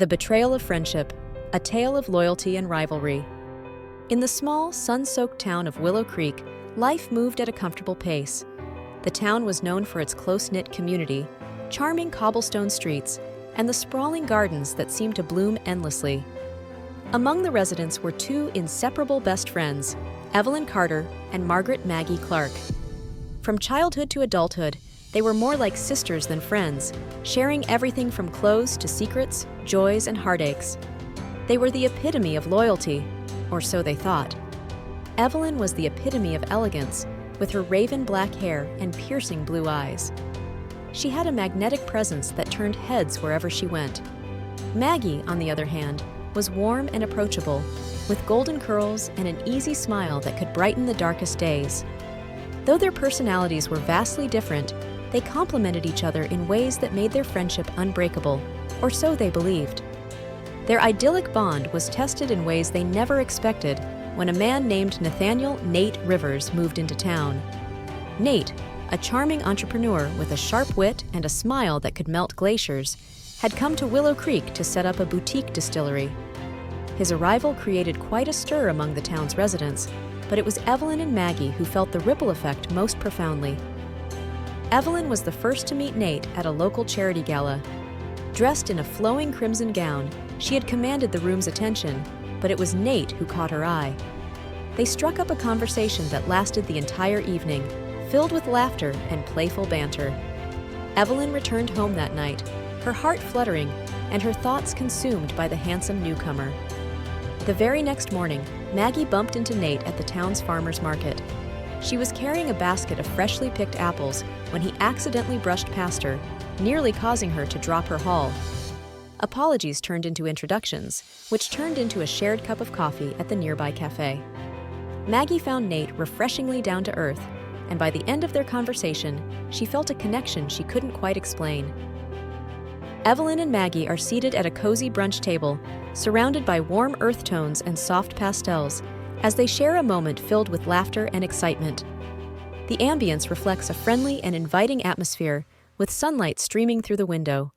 The Betrayal of Friendship, a tale of loyalty and rivalry. In the small, sun-soaked town of Willow Creek, life moved at a comfortable pace. The town was known for its close-knit community, charming cobblestone streets, and the sprawling gardens that seemed to bloom endlessly. Among the residents were two inseparable best friends, Evelyn Carter and Margaret Maggie Clark. From childhood to adulthood, they were more like sisters than friends, sharing everything from clothes to secrets, joys, and heartaches. They were the epitome of loyalty, or so they thought. Evelyn was the epitome of elegance, with her raven black hair and piercing blue eyes. She had a magnetic presence that turned heads wherever she went. Maggie, on the other hand, was warm and approachable, with golden curls and an easy smile that could brighten the darkest days. Though their personalities were vastly different, they complemented each other in ways that made their friendship unbreakable, or so they believed. Their idyllic bond was tested in ways they never expected when a man named Nathaniel "Nate" Rivers moved into town. Nate, a charming entrepreneur with a sharp wit and a smile that could melt glaciers, had come to Willow Creek to set up a boutique distillery. His arrival created quite a stir among the town's residents, but it was Evelyn and Maggie who felt the ripple effect most profoundly. Evelyn was the first to meet Nate at a local charity gala. Dressed in a flowing crimson gown, she had commanded the room's attention, but it was Nate who caught her eye. They struck up a conversation that lasted the entire evening, filled with laughter and playful banter. Evelyn returned home that night, her heart fluttering and her thoughts consumed by the handsome newcomer. The very next morning, Maggie bumped into Nate at the town's farmer's market. She was carrying a basket of freshly picked apples when he accidentally brushed past her, nearly causing her to drop her haul. Apologies turned into introductions, which turned into a shared cup of coffee at the nearby cafe. Maggie found Nate refreshingly down to earth, and by the end of their conversation, she felt a connection she couldn't quite explain. Evelyn and Maggie are seated at a cozy brunch table, surrounded by warm earth tones and soft pastels, as they share a moment filled with laughter and excitement. The ambience reflects a friendly and inviting atmosphere, with sunlight streaming through the window.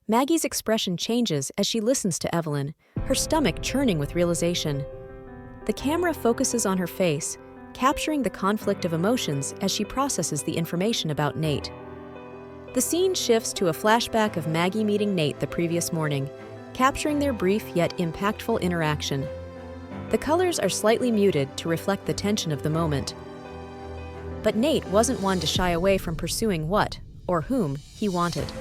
Maggie's expression changes as she listens to Evelyn, her stomach churning with realization. The camera focuses on her face, capturing the conflict of emotions as she processes the information about Nate. The scene shifts to a flashback of Maggie meeting Nate the previous morning, capturing their brief yet impactful interaction. The colors are slightly muted to reflect the tension of the moment. But Nate wasn't one to shy away from pursuing what, or whom, he wanted.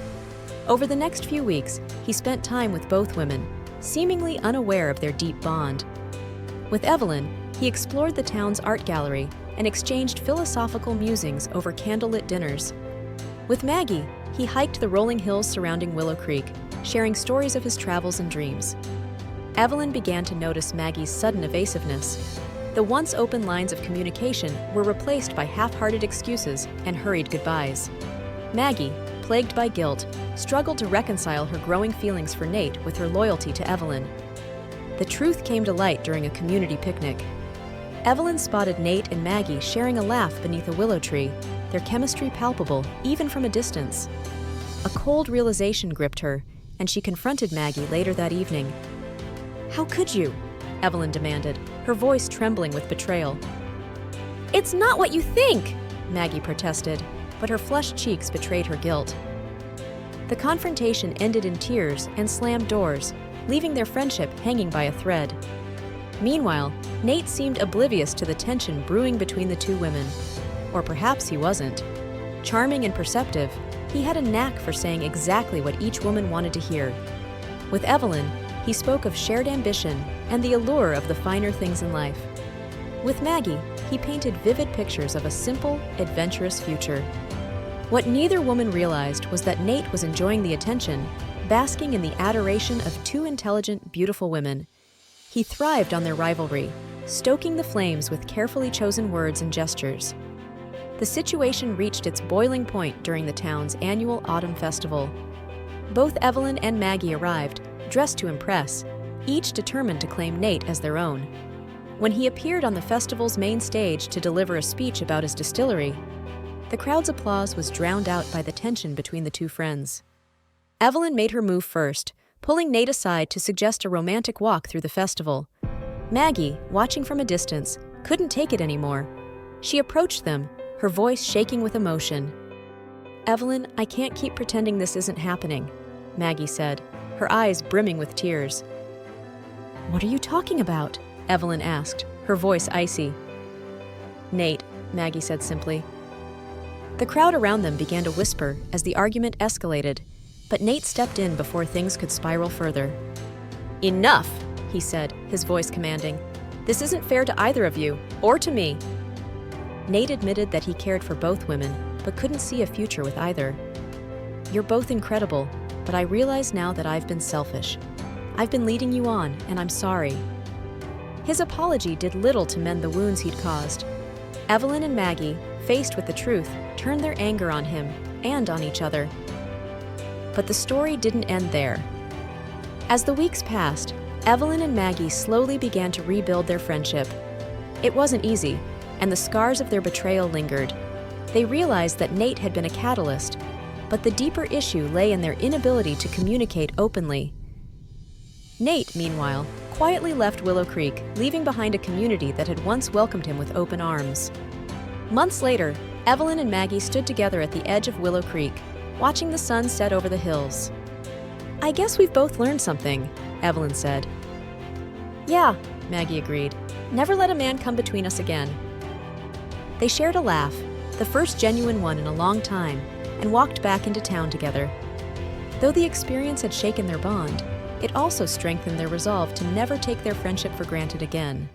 Over the next few weeks, he spent time with both women, seemingly unaware of their deep bond. With Evelyn, he explored the town's art gallery and exchanged philosophical musings over candlelit dinners. With Maggie, he hiked the rolling hills surrounding Willow Creek, sharing stories of his travels and dreams. Evelyn began to notice Maggie's sudden evasiveness. The once open lines of communication were replaced by half-hearted excuses and hurried goodbyes. Maggie, plagued by guilt, struggled to reconcile her growing feelings for Nate with her loyalty to Evelyn. The truth came to light during a community picnic. Evelyn spotted Nate and Maggie sharing a laugh beneath a willow tree, their chemistry palpable even from a distance. A cold realization gripped her, and she confronted Maggie later that evening. "How could you?" Evelyn demanded, her voice trembling with betrayal. "It's not what you think," Maggie protested, but her flushed cheeks betrayed her guilt. The confrontation ended in tears and slammed doors, leaving their friendship hanging by a thread. Meanwhile, Nate seemed oblivious to the tension brewing between the two women. Or perhaps he wasn't. Charming and perceptive, he had a knack for saying exactly what each woman wanted to hear. With Evelyn, he spoke of shared ambition and the allure of the finer things in life. With Maggie, he painted vivid pictures of a simple, adventurous future. What neither woman realized was that Nate was enjoying the attention, basking in the adoration of two intelligent, beautiful women. He thrived on their rivalry, stoking the flames with carefully chosen words and gestures. The situation reached its boiling point during the town's annual autumn festival. Both Evelyn and Maggie arrived, dressed to impress, each determined to claim Nate as their own. When he appeared on the festival's main stage to deliver a speech about his distillery, the crowd's applause was drowned out by the tension between the two friends. Evelyn made her move first, pulling Nate aside to suggest a romantic walk through the festival. Maggie, watching from a distance, couldn't take it anymore. She approached them, her voice shaking with emotion. "Evelyn, I can't keep pretending this isn't happening," Maggie said, her eyes brimming with tears. "What are you talking about?" Evelyn asked, her voice icy. "Nate," Maggie said simply. The crowd around them began to whisper as the argument escalated, but Nate stepped in before things could spiral further. "Enough," he said, his voice commanding. "This isn't fair to either of you, or to me." Nate admitted that he cared for both women, but couldn't see a future with either. "You're both incredible, but I realize now that I've been selfish. I've been leading you on, and I'm sorry." His apology did little to mend the wounds he'd caused. Evelyn and Maggie, faced with the truth, turned their anger on him and on each other. But the story didn't end there. As the weeks passed, Evelyn and Maggie slowly began to rebuild their friendship. It wasn't easy, and the scars of their betrayal lingered. They realized that Nate had been a catalyst, but the deeper issue lay in their inability to communicate openly. Nate, meanwhile, quietly left Willow Creek, leaving behind a community that had once welcomed him with open arms. Months later, Evelyn and Maggie stood together at the edge of Willow Creek, watching the sun set over the hills. "I guess we've both learned something," Evelyn said. "Yeah," Maggie agreed. "Never let a man come between us again." They shared a laugh, the first genuine one in a long time, and walked back into town together. Though the experience had shaken their bond, it also strengthened their resolve to never take their friendship for granted again.